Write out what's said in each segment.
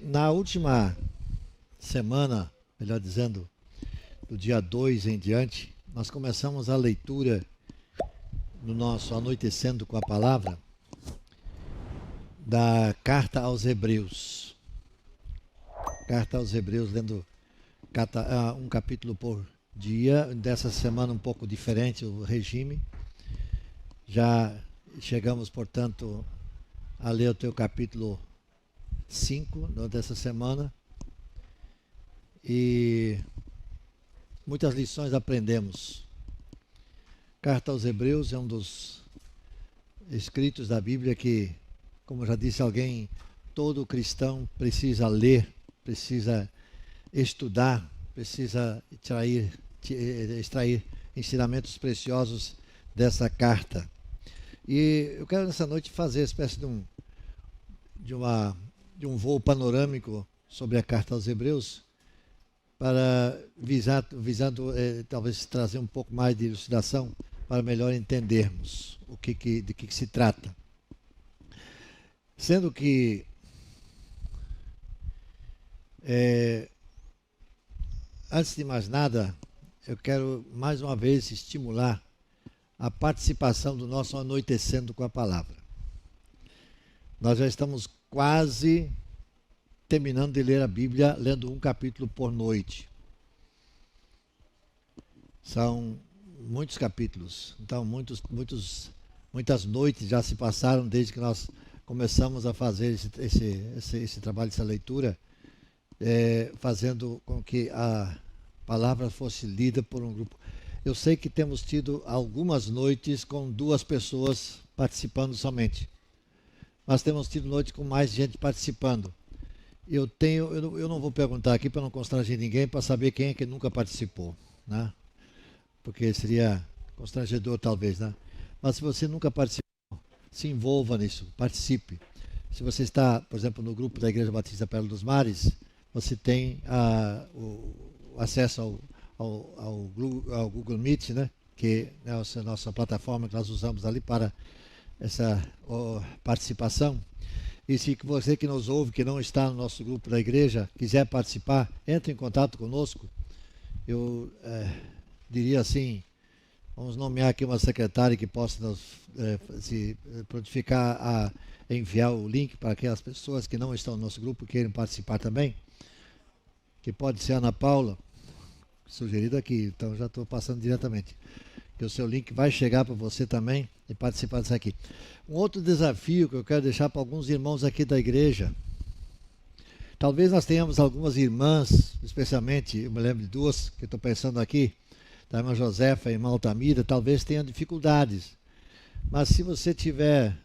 Na última semana, melhor dizendo, do dia 2 em diante, nós começamos a leitura no nosso Anoitecendo com a Palavra da Carta aos Hebreus. Carta aos Hebreus, lendo um capítulo por dia. Dessa semana um pouco diferente o regime. Já chegamos, portanto, a ler o teu capítulo 5 dessa semana. E muitas lições aprendemos. Carta aos Hebreus é um dos escritos da Bíblia que, como já disse alguém, todo cristão precisa ler, precisa estudar, precisa extrair ensinamentos preciosos dessa carta. E eu quero nessa noite fazer uma espécie de um voo panorâmico sobre a carta aos Hebreus, para visando talvez trazer um pouco mais de elucidação para melhor entendermos de que se trata. Sendo que antes de mais nada, eu quero mais uma vez estimular a participação do nosso Anoitecendo com a Palavra. Nós já estamos quase terminando de ler a Bíblia, lendo um capítulo por noite. São muitos capítulos, então muitas noites já se passaram desde que nós começamos a fazer esse trabalho, essa leitura, fazendo com que a palavra fosse lida por um grupo. Eu sei que temos tido algumas noites com 2 pessoas participando somente, mas temos tido noites com mais gente participando. Eu não vou perguntar aqui para não constranger ninguém, para saber quem é que nunca participou, né? Porque seria constrangedor talvez, né? Mas se você nunca participou, se envolva nisso, participe. Se você está, por exemplo, no grupo da Igreja Batista Pérola dos Mares, você tem o acesso ao Google Meet, né? Que é a nossa plataforma que nós usamos ali para essa participação. E se você que nos ouve, que não está no nosso grupo da igreja, quiser participar, entre em contato conosco. Eu diria assim, vamos nomear aqui uma secretária que possa se prontificar a enviar o link para aquelas pessoas que não estão no nosso grupo queiram participar também, que pode ser a Ana Paula, sugerido aqui, então já estou passando diretamente, que o seu link vai chegar para você também e participar disso aqui. Um outro desafio que eu quero deixar para alguns irmãos aqui da igreja. Talvez nós tenhamos algumas irmãs, especialmente, eu me lembro de 2 que estou pensando aqui, da irmã Josefa e a irmã Altamira, talvez tenham dificuldades. Mas se você tiver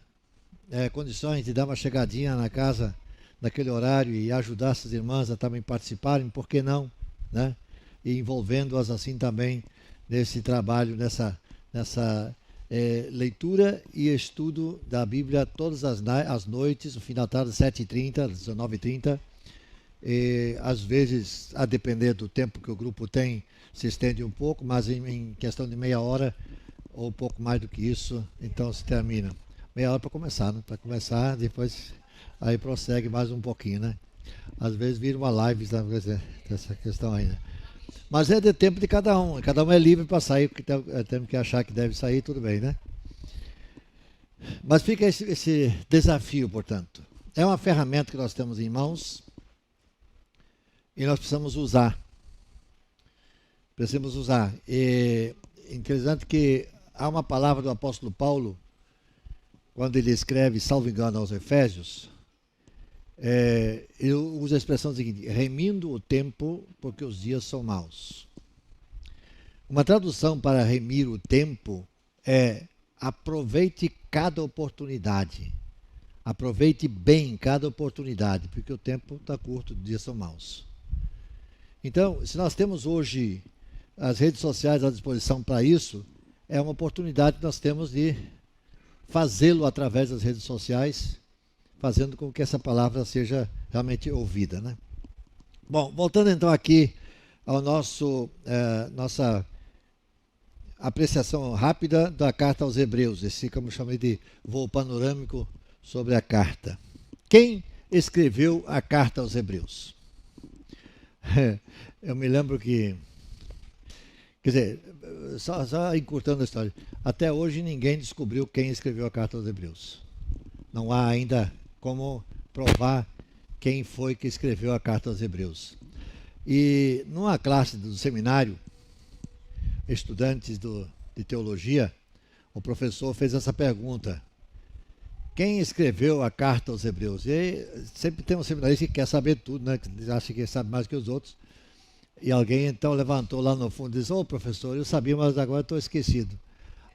condições de dar uma chegadinha na casa naquele horário e ajudar essas irmãs a também participarem, por que não, né? E envolvendo-as assim também nesse trabalho, nessa leitura e estudo da Bíblia todas as noites, no fim da tarde, 7h30, 19h30. Às vezes, a depender do tempo que o grupo tem, se estende um pouco, mas em questão de meia hora, ou um pouco mais do que isso, então se termina. Meia hora para começar, né? Para começar, depois aí prossegue mais um pouquinho, né? Às vezes vira uma live dessa questão aí, né? Mas é de tempo de cada um é livre para sair, porque temos que achar que deve sair, tudo bem, né? Mas fica esse desafio, portanto. É uma ferramenta que nós temos em mãos e nós precisamos usar. E interessante que há uma palavra do apóstolo Paulo, quando ele escreve, salvo engano, aos Efésios, ele usa a expressão seguinte: remindo o tempo, porque os dias são maus. Uma tradução para remir o tempo é aproveite cada oportunidade. Aproveite bem cada oportunidade, porque o tempo está curto, os dias são maus. Então, se nós temos hoje as redes sociais à disposição para isso, é uma oportunidade que nós temos de fazê-lo através das redes sociais, fazendo com que essa palavra seja realmente ouvida, né? Bom, voltando então aqui ao nossa apreciação rápida da carta aos Hebreus, esse, como eu chamei de voo panorâmico sobre a carta. Quem escreveu a carta aos Hebreus? Eu me lembro que, quer dizer, só encurtando a história, até hoje ninguém descobriu quem escreveu a carta aos Hebreus. Não há ainda como provar quem foi que escreveu a carta aos Hebreus. E numa classe do seminário, estudantes de teologia, o professor fez essa pergunta: quem escreveu a carta aos Hebreus? E aí, sempre tem um seminarista que quer saber tudo, né? Que acha que sabe mais que os outros. E alguém então levantou lá no fundo e disse: ô professor, eu sabia, mas agora estou esquecido.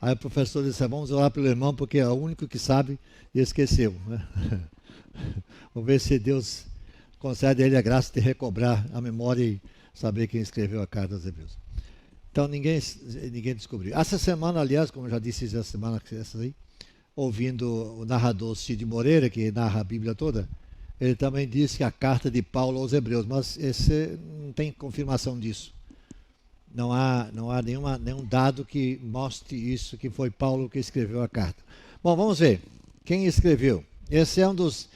Aí o professor disse: vamos orar pelo irmão, porque é o único que sabe e esqueceu, né? Vamos ver se Deus concede a ele a graça de recobrar a memória e saber quem escreveu a carta aos Hebreus. Então ninguém descobriu. Essa semana, aliás, como eu já disse essa semana, aí, ouvindo o narrador Cid Moreira, que narra a Bíblia toda, ele também disse que a carta de Paulo aos Hebreus, mas esse não tem confirmação disso. Não há nenhum dado que mostre isso, que foi Paulo que escreveu a carta. Bom, vamos ver. Quem escreveu? Esse é um dos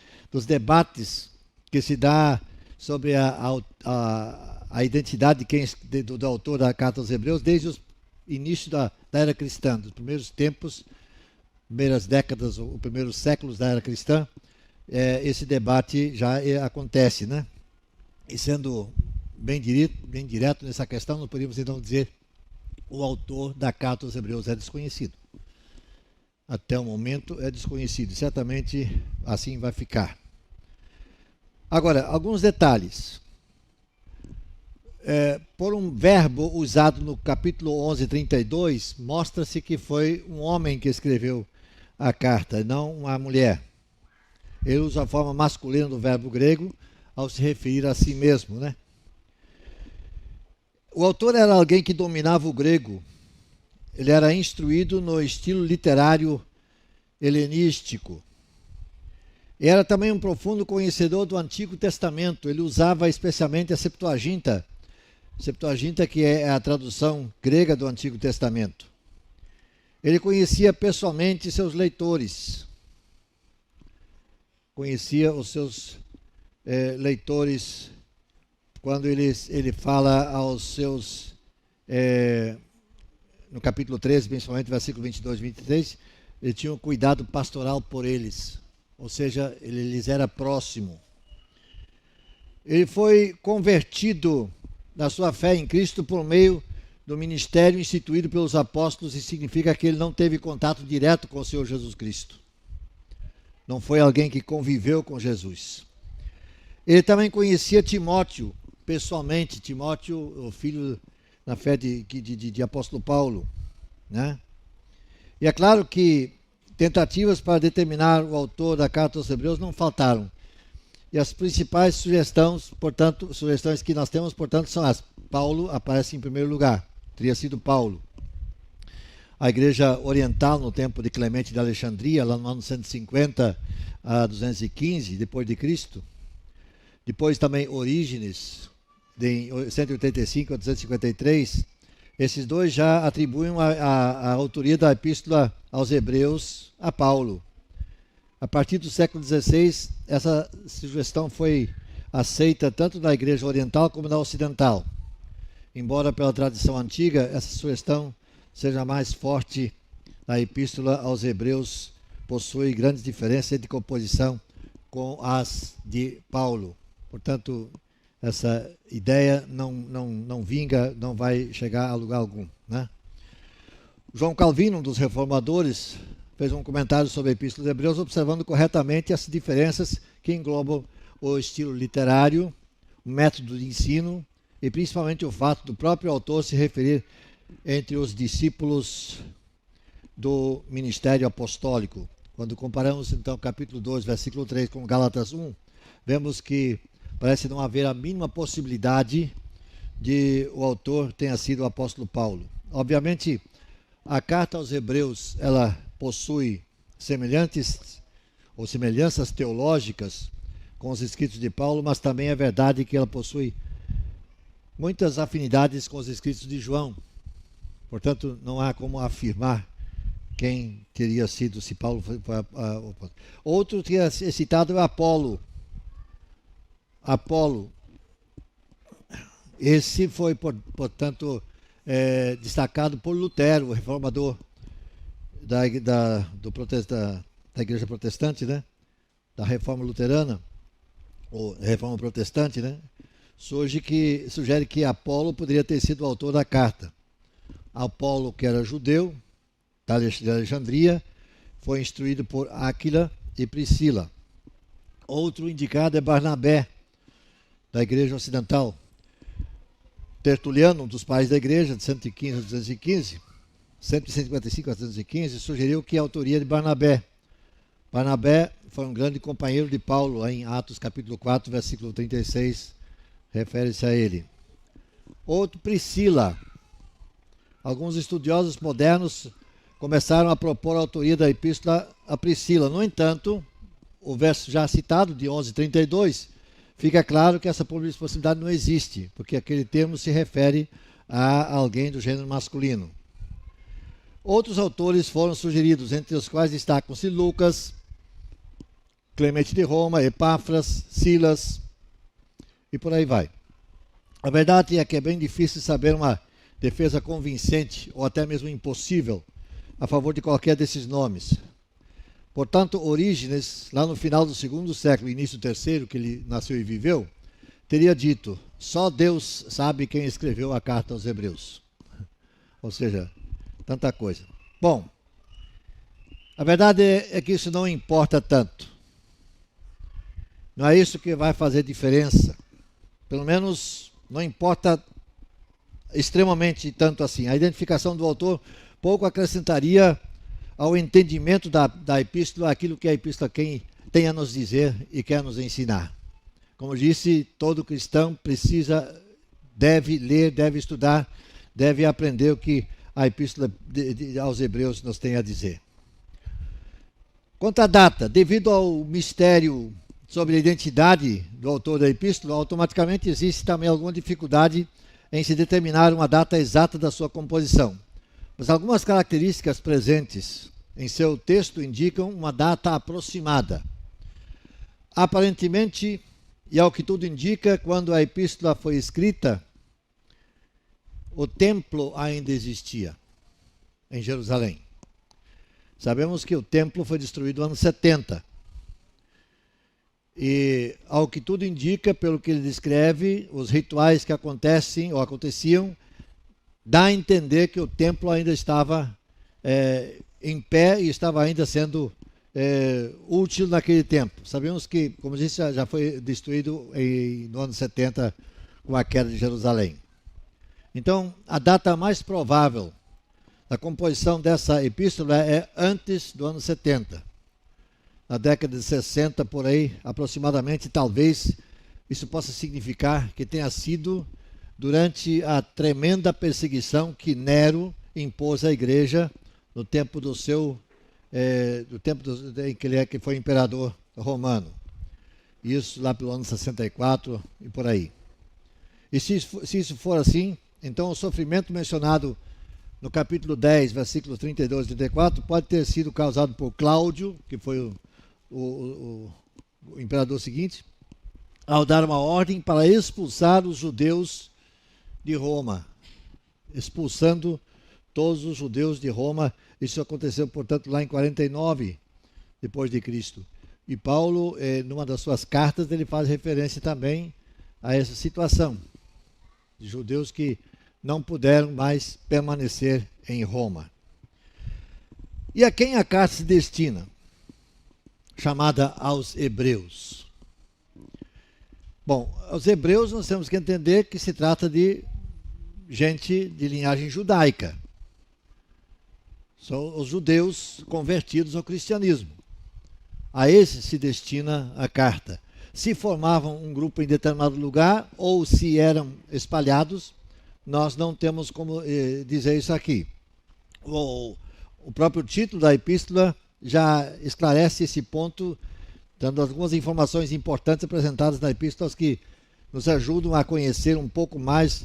debates que se dá sobre a identidade do autor da carta aos Hebreus desde o início da era cristã, dos primeiros tempos, primeiras décadas, os primeiros séculos da era cristã. Esse debate já acontece, né? E sendo bem direto nessa questão, não podemos então dizer o autor da carta aos Hebreus é desconhecido. Até o momento é desconhecido. Certamente assim vai ficar. Agora, alguns detalhes. Por um verbo usado no capítulo 11, 32, mostra-se que foi um homem que escreveu a carta, não uma mulher. Ele usa a forma masculina do verbo grego ao se referir a si mesmo, né? O autor era alguém que dominava o grego. Ele era instruído no estilo literário helenístico. Era também um profundo conhecedor do Antigo Testamento. Ele usava especialmente a Septuaginta. Septuaginta, que é a tradução grega do Antigo Testamento. Ele conhecia pessoalmente seus leitores. Conhecia os seus leitores quando ele fala aos seus, no capítulo 13, principalmente, versículo 22 e 23, ele tinha um cuidado pastoral por eles, ou seja, ele lhes era próximo. Ele foi convertido na sua fé em Cristo por meio do ministério instituído pelos apóstolos, e significa que ele não teve contato direto com o Senhor Jesus Cristo. Não foi alguém que conviveu com Jesus. Ele também conhecia Timóteo pessoalmente. Timóteo, o filho na fé de apóstolo Paulo, né? E é claro que tentativas para determinar o autor da carta aos Hebreus não faltaram. E as principais sugestões que nós temos, portanto, são as. Paulo aparece em primeiro lugar. Teria sido Paulo. A igreja oriental, no tempo de Clemente de Alexandria, lá no ano 150 a 215 depois de Cristo. Depois também Orígenes, de 185 a 253. Esses dois já atribuem a autoria da epístola aos Hebreus a Paulo. A partir do século XVI, essa sugestão foi aceita tanto na igreja oriental como na ocidental. Embora pela tradição antiga, essa sugestão seja mais forte na epístola aos Hebreus, possui grandes diferenças de composição com as de Paulo. Portanto, essa ideia não vinga, não vai chegar a lugar algum, né? João Calvino, um dos reformadores, fez um comentário sobre a Epístola aos Hebreus, observando corretamente as diferenças que englobam o estilo literário, o método de ensino e principalmente o fato do próprio autor se referir entre os discípulos do ministério apostólico. Quando comparamos então capítulo 2, versículo 3 com Gálatas 1, vemos que parece não haver a mínima possibilidade de o autor tenha sido o apóstolo Paulo. Obviamente, a carta aos Hebreus, ela possui semelhanças teológicas com os escritos de Paulo, mas também é verdade que ela possui muitas afinidades com os escritos de João. Portanto, não há como afirmar quem teria sido, se Paulo foi. Outro que é citado é Apolo. Apolo, esse foi, portanto, destacado por Lutero, o reformador da igreja protestante, né? Da reforma luterana, ou reforma protestante, né? Sugere que Apolo poderia ter sido o autor da carta. Apolo, que era judeu, de Alexandria, foi instruído por Áquila e Priscila. Outro indicado é Barnabé, da igreja ocidental. Tertuliano, um dos pais da igreja, de 115 a 215, 155 a 215, sugeriu que a autoria de Barnabé. Barnabé foi um grande companheiro de Paulo, em Atos capítulo 4, versículo 36, refere-se a ele. Outro, Priscila. Alguns estudiosos modernos começaram a propor a autoria da epístola a Priscila. No entanto, o verso já citado, de 11:32, fica claro que essa possibilidade não existe, porque aquele termo se refere a alguém do gênero masculino. Outros autores foram sugeridos, entre os quais destacam-se Lucas, Clemente de Roma, Epáfras, Silas e por aí vai. A verdade é que é bem difícil saber uma defesa convincente ou até mesmo impossível a favor de qualquer desses nomes. Portanto, Orígenes, lá no final do segundo século, início do terceiro, que ele nasceu e viveu, teria dito: só Deus sabe quem escreveu a carta aos Hebreus. Ou seja, tanta coisa. Bom, a verdade é que isso não importa tanto. Não é isso que vai fazer diferença. Pelo menos não importa extremamente tanto assim. A identificação do autor pouco acrescentaria ao entendimento da epístola aquilo que a epístola tem a nos dizer e quer nos ensinar. Como disse, todo cristão deve ler, deve estudar, deve aprender o que a epístola aos Hebreus nos tem a dizer. Quanto à data, devido ao mistério sobre a identidade do autor da epístola, automaticamente existe também alguma dificuldade em se determinar uma data exata da sua composição. Mas algumas características presentes em seu texto indicam uma data aproximada. Aparentemente, e ao que tudo indica, quando a epístola foi escrita, o templo ainda existia em Jerusalém. Sabemos que o templo foi destruído no ano 70. E, ao que tudo indica, pelo que ele descreve, os rituais que acontecem ou aconteciam, dá a entender que o templo ainda estava em pé e estava ainda sendo útil naquele tempo. Sabemos que, como disse, já foi destruído no ano 70 com a queda de Jerusalém. Então, a data mais provável da composição dessa epístola é antes do ano 70. Na década de 60, por aí, aproximadamente, talvez isso possa significar que tenha sido durante a tremenda perseguição que Nero impôs à igreja no tempo em que foi imperador romano. Isso lá pelo ano 64 e por aí. E se isso for assim, então o sofrimento mencionado no capítulo 10, versículos 32 e 34, pode ter sido causado por Cláudio, que foi o imperador seguinte, ao dar uma ordem para expulsar os judeus de Roma, expulsando todos os judeus de Roma. Isso aconteceu, portanto, lá em 49 depois de Cristo. E Paulo, numa das suas cartas, ele faz referência também a essa situação de judeus que não puderam mais permanecer em Roma. E a quem a carta se destina? Chamada aos Hebreus. Bom, aos Hebreus nós temos que entender que se trata de gente de linhagem judaica. São os judeus convertidos ao cristianismo. A esses se destina a carta. Se formavam um grupo em determinado lugar ou se eram espalhados, nós não temos como dizer isso aqui. O próprio título da epístola já esclarece esse ponto, dando algumas informações importantes apresentadas na epístola que nos ajudam a conhecer um pouco mais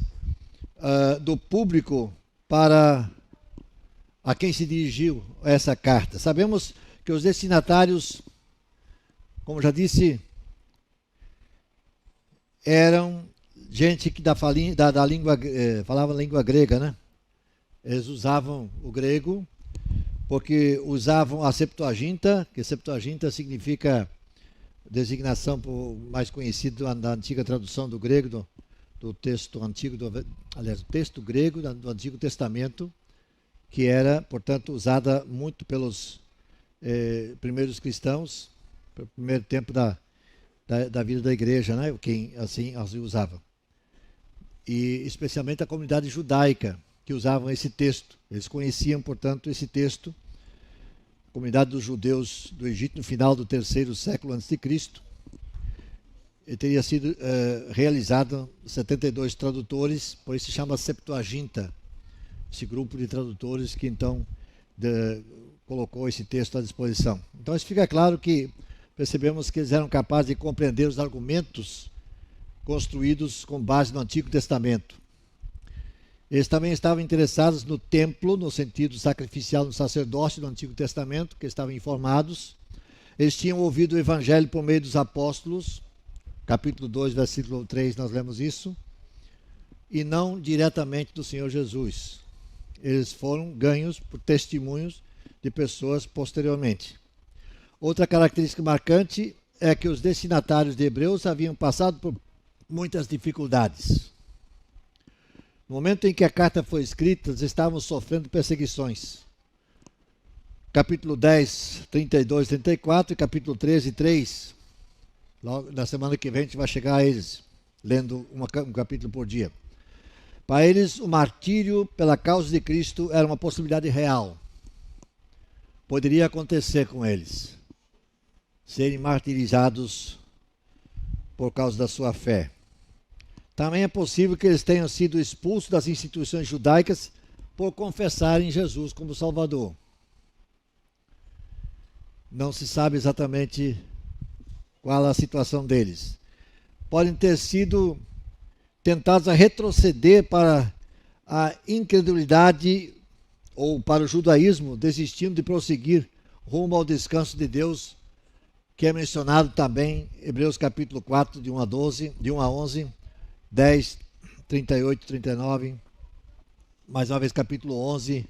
do público para a quem se dirigiu essa carta. Sabemos que os destinatários, como já disse, eram gente que da língua, falava língua grega, né? Eles usavam o grego porque usavam a Septuaginta, que Septuaginta significa designação mais conhecida da antiga tradução do grego, do texto antigo, aliás, o texto grego do Antigo Testamento, que era, portanto, usada muito pelos primeiros cristãos, no primeiro tempo da vida da igreja, né? Quem assim usava. E especialmente a comunidade judaica, que usavam esse texto. Eles conheciam, portanto, esse texto. A comunidade dos judeus do Egito, no final do 3º século a.C., ele teria sido realizado 72 tradutores, por isso se chama Septuaginta, esse grupo de tradutores que então colocou esse texto à disposição. Então isso fica claro que percebemos que eles eram capazes de compreender os argumentos construídos com base no Antigo Testamento. Eles também estavam interessados no templo, no sentido sacrificial no sacerdócio do Antigo Testamento, que estavam informados. Eles tinham ouvido o Evangelho por meio dos apóstolos, capítulo 2, versículo 3, nós lemos isso, e não diretamente do Senhor Jesus. Eles foram ganhos por testemunhos de pessoas posteriormente. Outra característica marcante é que os destinatários de Hebreus haviam passado por muitas dificuldades. No momento em que a carta foi escrita, eles estavam sofrendo perseguições. Capítulo 10, 32 e 34 e capítulo 13, 3. Logo, na semana que vem a gente vai chegar a eles, lendo um capítulo por dia. Para eles, o martírio pela causa de Cristo era uma possibilidade real. Poderia acontecer com eles, serem martirizados por causa da sua fé. Também é possível que eles tenham sido expulsos das instituições judaicas por confessarem Jesus como Salvador. Não se sabe exatamente qual a situação deles. Podem ter sido tentados a retroceder para a incredulidade ou para o judaísmo, desistindo de prosseguir rumo ao descanso de Deus, que é mencionado também em Hebreus capítulo 4, de 1 a 11, 10, 38, 39, mais uma vez capítulo 11,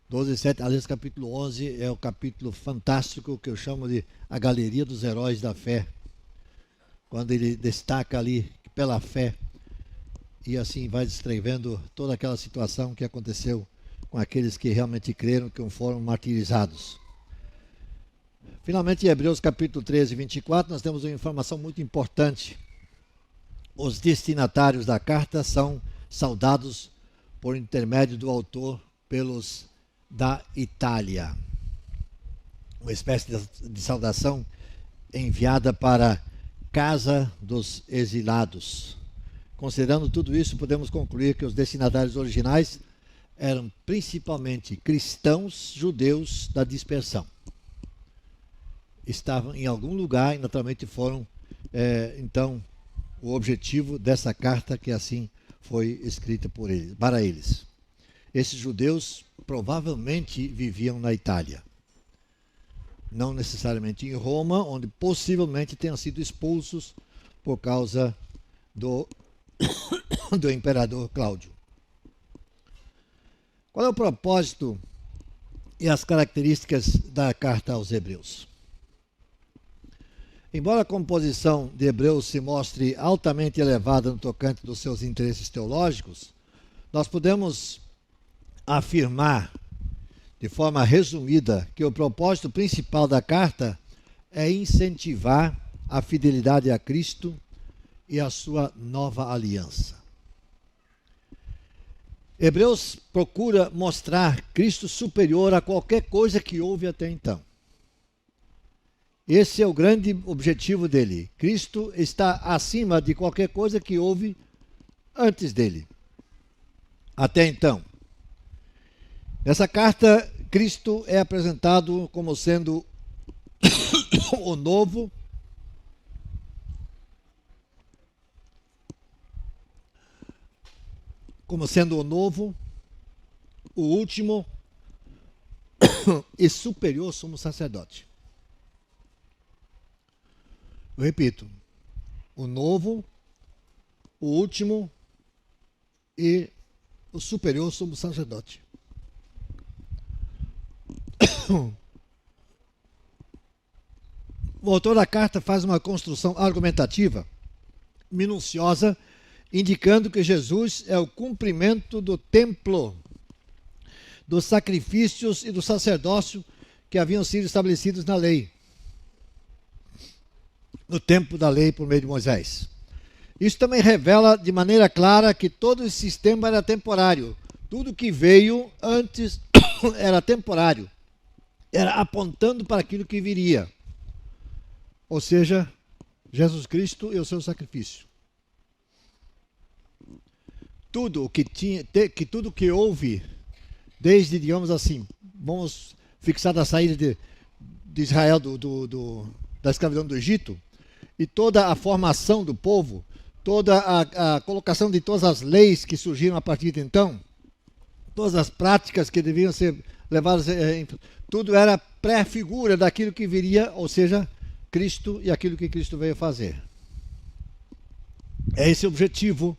12 e 7. Aliás, capítulo 11 é o capítulo fantástico que eu chamo de a galeria dos heróis da fé, quando ele destaca ali pela fé e assim vai descrevendo toda aquela situação que aconteceu com aqueles que realmente creram, que foram martirizados. Finalmente, em Hebreus capítulo 13 e 24, nós temos uma informação muito importante. Os destinatários da carta são saudados por intermédio do autor pelos da Itália. Uma espécie de saudação enviada para a casa dos exilados. Considerando tudo isso, podemos concluir que os destinatários originais eram principalmente cristãos judeus da dispersão. Estavam em algum lugar e naturalmente foram, então, o objetivo dessa carta que assim foi escrita para eles. Esses judeus provavelmente viviam na Itália, não necessariamente em Roma, onde possivelmente tenham sido expulsos por causa do imperador Cláudio. Qual é o propósito e as características da carta aos Hebreus? Embora a composição de Hebreus se mostre altamente elevada no tocante dos seus interesses teológicos, nós podemos afirmar, de forma resumida, que o propósito principal da carta é incentivar a fidelidade a Cristo e a sua nova aliança. Hebreus procura mostrar Cristo superior a qualquer coisa que houve até então. Esse é o grande objetivo dele. Cristo está acima de qualquer coisa que houve antes dele, até então. Nessa carta, Cristo é apresentado como sendo o novo, o último e superior sumo sacerdote. Eu repito, o novo, o último e o superior sumo sacerdote. O autor da carta faz uma construção argumentativa minuciosa, indicando que Jesus é o cumprimento do templo, dos sacrifícios e do sacerdócio que haviam sido estabelecidos na lei, no tempo da lei por meio de Moisés. Isso também revela de maneira clara que todo esse sistema era temporário. Tudo que veio antes era temporário. Era apontando para aquilo que viria. Ou seja, Jesus Cristo e o seu sacrifício. Tudo que houve, desde, digamos assim, vamos fixar a saída de Israel da escravidão do Egito, e toda a formação do povo, toda a colocação de todas as leis que surgiram a partir de então, todas as práticas que deviam ser levadas, tudo era pré-figura daquilo que viria, ou seja, Cristo e aquilo que Cristo veio fazer. É esse o objetivo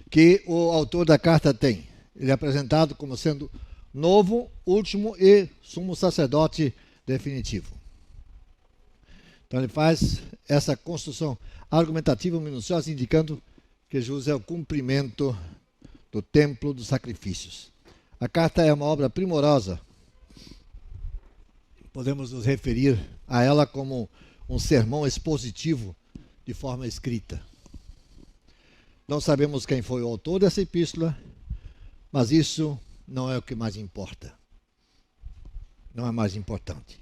que o autor da carta tem. Ele é apresentado como sendo novo, último e sumo sacerdote definitivo. Então ele faz essa construção argumentativa minuciosa, indicando que Jesus é o cumprimento do templo dos sacrifícios. A carta é uma obra primorosa. Podemos nos referir a ela como um sermão expositivo de forma escrita. Não sabemos quem foi o autor dessa epístola, mas isso não é o que mais importa. Não é mais importante.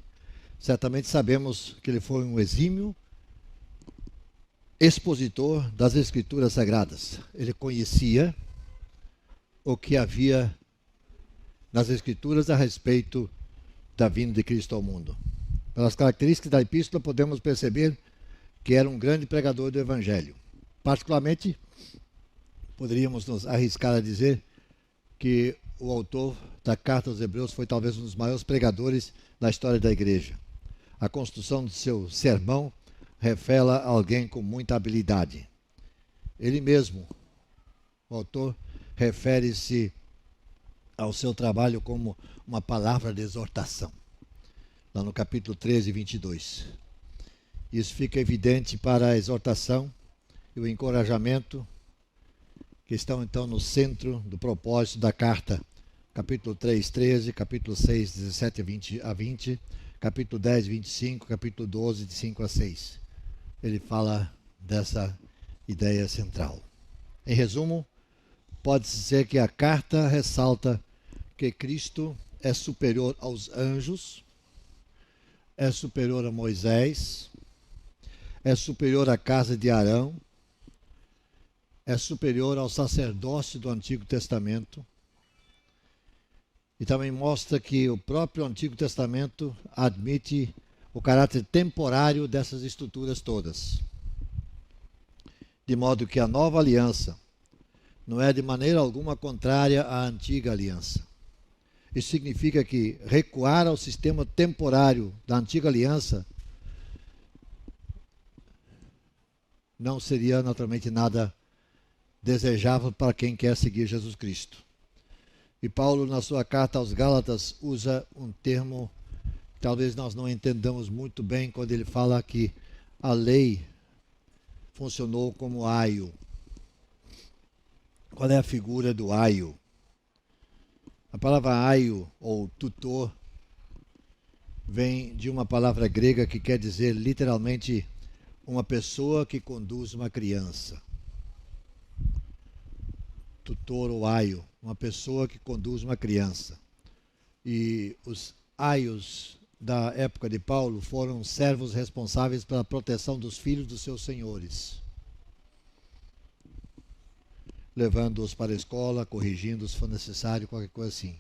Certamente sabemos que ele foi um exímio expositor das Escrituras Sagradas. Ele conhecia o que havia nas Escrituras a respeito da vinda de Cristo ao mundo. Pelas características da epístola, podemos perceber que era um grande pregador do Evangelho. Particularmente, poderíamos nos arriscar a dizer que o autor da carta aos Hebreus foi talvez um dos maiores pregadores da história da igreja. A construção do seu sermão revela alguém com muita habilidade. Ele mesmo, o autor, refere-se ao seu trabalho como uma palavra de exortação, lá no capítulo 13, 22. Isso fica evidente para a exortação e o encorajamento que estão então no centro do propósito da carta. Capítulo 3, 13, capítulo 6, 17 a 20, capítulo 10, 25, capítulo 12, de 5 a 6. Ele fala dessa ideia central. Em resumo, pode-se dizer que a carta ressalta que Cristo é superior aos anjos, é superior a Moisés, é superior à casa de Arão, é superior ao sacerdócio do Antigo Testamento, e também mostra que o próprio Antigo Testamento admite o caráter temporário dessas estruturas todas. De modo que a nova aliança não é de maneira alguma contrária à antiga aliança. Isso significa que recuar ao sistema temporário da antiga aliança não seria naturalmente nada desejável para quem quer seguir Jesus Cristo. E Paulo, na sua carta aos Gálatas, usa um termo que talvez nós não entendamos muito bem quando ele fala que a lei funcionou como aio. Qual é a figura do aio? A palavra aio, ou tutor, vem de uma palavra grega que quer dizer literalmente uma pessoa que conduz uma criança. Tutor ou aio, uma pessoa que conduz uma criança. E os aios da época de Paulo foram servos responsáveis pela proteção dos filhos dos seus senhores, levando-os para a escola, corrigindo-os se for necessário, qualquer coisa assim.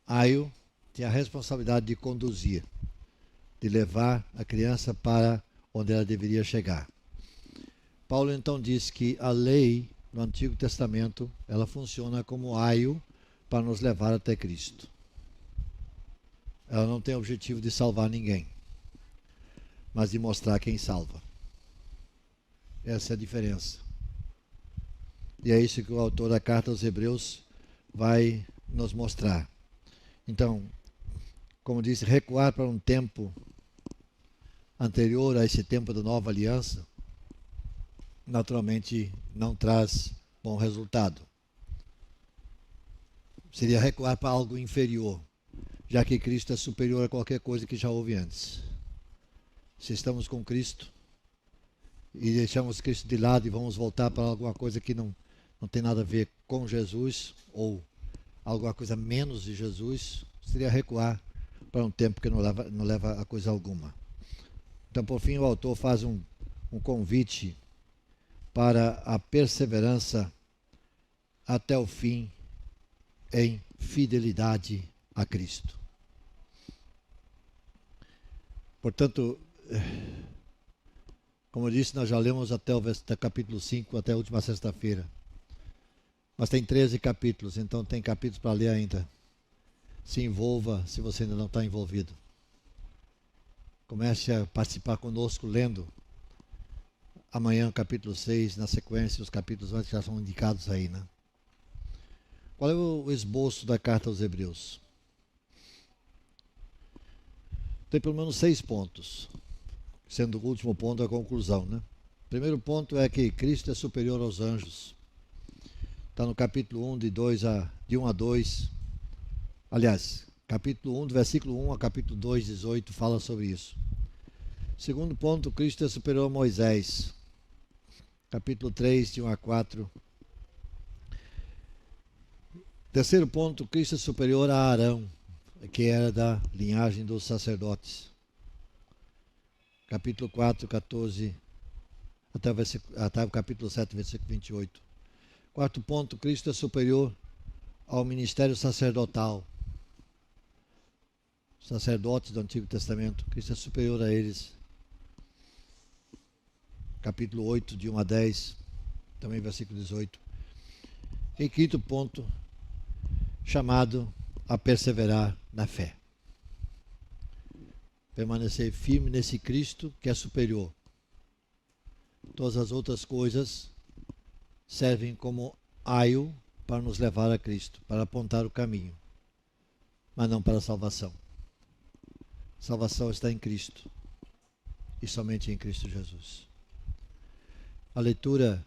Aio tem a responsabilidade de conduzir, de levar a criança para onde ela deveria chegar. Paulo então diz que a lei no Antigo Testamento, ela funciona como aio para nos levar até Cristo. Ela não tem o objetivo de salvar ninguém, mas de mostrar quem salva. Essa é a diferença. E é isso que o autor da carta aos Hebreus vai nos mostrar. Então, como disse, recuar para um tempo anterior a esse tempo da nova aliança, naturalmente não traz bom resultado. Seria recuar para algo inferior, já que Cristo é superior a qualquer coisa que já houve antes. Se estamos com Cristo e deixamos Cristo de lado e vamos voltar para alguma coisa que não tem nada a ver com Jesus, ou alguma coisa menos de Jesus, seria recuar para um tempo que não leva a coisa alguma. Então, por fim, o autor faz um convite para a perseverança até o fim em fidelidade a Cristo. Portanto, como eu disse, nós já lemos até o capítulo 5, até a última sexta-feira. Mas tem 13 capítulos, então tem capítulos para ler ainda. Se envolva se você ainda não está envolvido. Comece a participar conosco lendo. Amanhã, capítulo 6, na sequência, os capítulos antes já são indicados aí, né? Qual é o esboço da carta aos Hebreus? Tem pelo menos 6 pontos, sendo o último ponto a conclusão, né? O primeiro ponto é que Cristo é superior aos anjos. Está no capítulo 1, de 1 a 2. Aliás, capítulo 1, do versículo 1 a capítulo 2, 18, fala sobre isso. Segundo ponto, Cristo é superior a Moisés. Capítulo 3, de 1 a 4. Terceiro ponto, Cristo é superior a Arão, que era da linhagem dos sacerdotes. Capítulo 4, 14, até o capítulo 7, versículo 28. Quarto ponto, Cristo é superior ao ministério sacerdotal. Sacerdotes do Antigo Testamento, Cristo é superior a eles. Capítulo 8, de 1 a 10, também versículo 18. E quinto ponto, chamado a perseverar na fé. Permanecer firme nesse Cristo que é superior. Todas as outras coisas servem como aio para nos levar a Cristo, para apontar o caminho, mas não para a salvação. Salvação está em Cristo e somente em Cristo Jesus. A leitura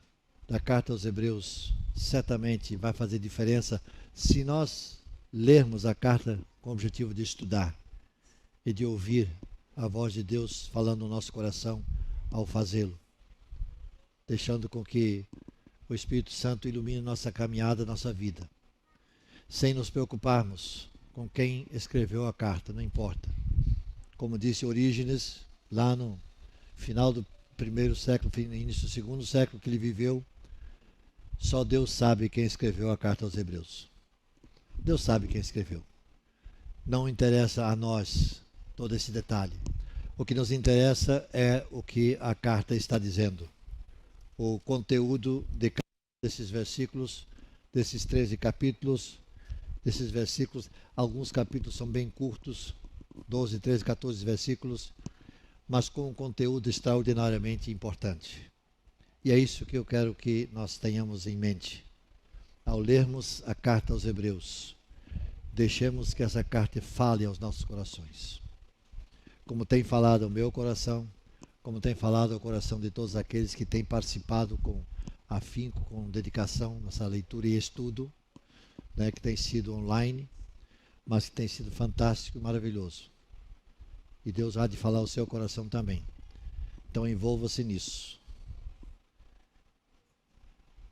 da carta aos Hebreus certamente vai fazer diferença se nós lermos a carta com o objetivo de estudar e de ouvir a voz de Deus falando no nosso coração ao fazê-lo, deixando com que o Espírito Santo ilumine nossa caminhada, nossa vida, sem nos preocuparmos com quem escreveu a carta, não importa. Como disse Orígenes, lá no final do primeiro século, início do segundo século que ele viveu, só Deus sabe quem escreveu a carta aos Hebreus. Deus sabe quem escreveu. Não interessa a nós todo esse detalhe. O que nos interessa é o que a carta está dizendo. O conteúdo de cada um desses versículos, desses 13 capítulos, desses versículos. Alguns capítulos são bem curtos, 12, 13, 14 versículos, mas com um conteúdo extraordinariamente importante. E é isso que eu quero que nós tenhamos em mente. Ao lermos a carta aos Hebreus, deixemos que essa carta fale aos nossos corações. Como tem falado ao meu coração, como tem falado ao coração de todos aqueles que têm participado com afinco, com dedicação nessa leitura e estudo, né, que tem sido online, mas que tem sido fantástico e maravilhoso. E Deus há de falar ao seu coração também. Então envolva-se nisso.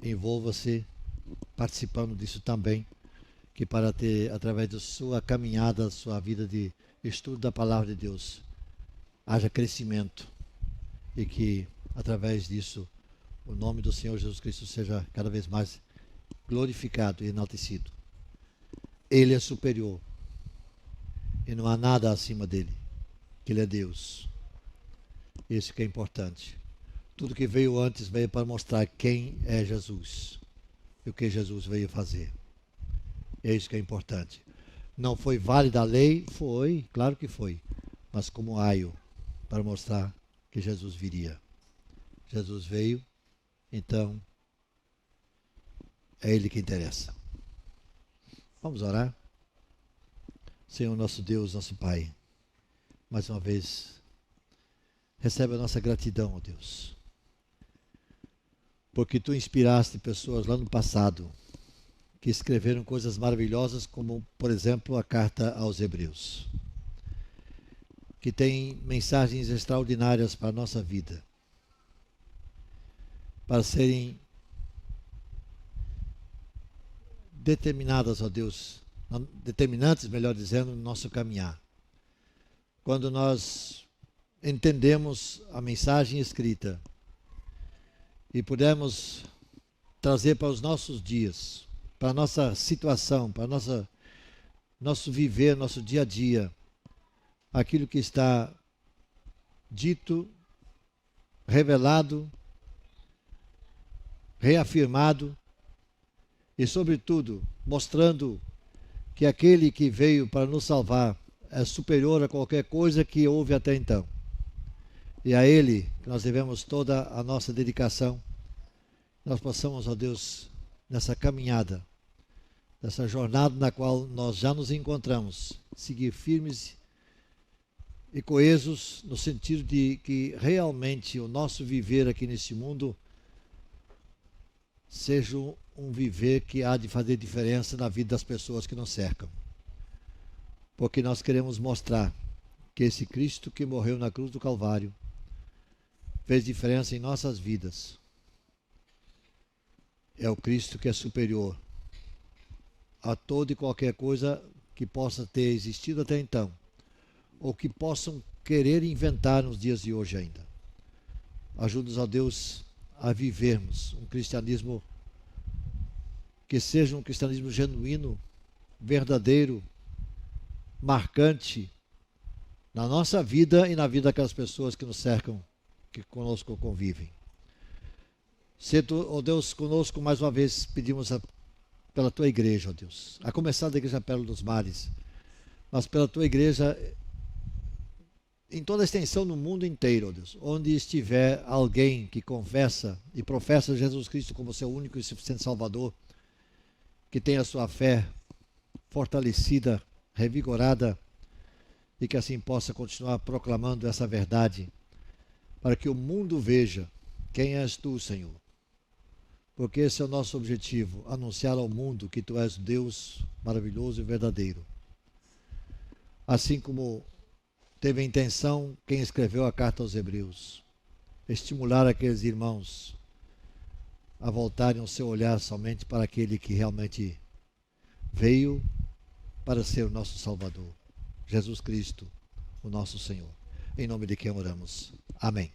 Envolva-se participando disso também, que para ter, através da sua caminhada, sua vida de estudo da palavra de Deus, haja crescimento e que, através disso, o nome do Senhor Jesus Cristo seja cada vez mais glorificado e enaltecido. Ele é superior e não há nada acima dele, que ele é Deus. Isso que é importante. Tudo que veio antes veio para mostrar quem é Jesus e o que Jesus veio fazer. É isso que é importante. Não foi válida a lei? Foi, claro que foi, mas como aio para mostrar que Jesus viria. Jesus veio, então É Ele que interessa. Vamos orar? Senhor, nosso Deus, nosso Pai, mais uma vez, recebe a nossa gratidão, ó Deus, porque Tu inspiraste pessoas lá no passado que escreveram coisas maravilhosas, como, por exemplo, a carta aos Hebreus, que tem mensagens extraordinárias para a nossa vida, para serem determinadas, ó Deus, determinantes, melhor dizendo, no nosso caminhar. Quando nós entendemos a mensagem escrita e pudermos trazer para os nossos dias, para a nossa situação, para nosso viver, nosso dia a dia, aquilo que está dito, revelado, reafirmado e, sobretudo, mostrando que aquele que veio para nos salvar é superior a qualquer coisa que houve até então. E a Ele que nós devemos toda a nossa dedicação, nós possamos, ó Deus, nessa caminhada, nessa jornada na qual nós já nos encontramos, seguir firmes e coesos no sentido de que realmente o nosso viver aqui nesse mundo seja um viver que há de fazer diferença na vida das pessoas que nos cercam. Porque nós queremos mostrar que esse Cristo que morreu na cruz do Calvário fez diferença em nossas vidas. É o Cristo que é superior a toda e qualquer coisa que possa ter existido até então, ou que possam querer inventar nos dias de hoje ainda. Ajuda-nos, ó Deus, a vivermos um cristianismo que seja um cristianismo genuíno, verdadeiro, marcante na nossa vida e na vida daquelas pessoas que nos cercam, que conosco convivem. Se Tu, ó Deus, conosco mais uma vez pedimos pela Tua igreja, ó Deus, a começar da Igreja Pérola dos Mares, mas pela Tua igreja em toda a extensão no mundo inteiro, ó Deus, onde estiver alguém que confessa e professa Jesus Cristo como seu único e suficiente Salvador, que tenha a sua fé fortalecida, revigorada, e que assim possa continuar proclamando essa verdade, para que o mundo veja quem és Tu, Senhor. Porque esse é o nosso objetivo, anunciar ao mundo que Tu és Deus maravilhoso e verdadeiro. Assim como teve a intenção quem escreveu a carta aos Hebreus, estimular aqueles irmãos a voltarem o seu olhar somente para aquele que realmente veio para ser o nosso Salvador, Jesus Cristo, o nosso Senhor. Em nome de quem oramos. Amém.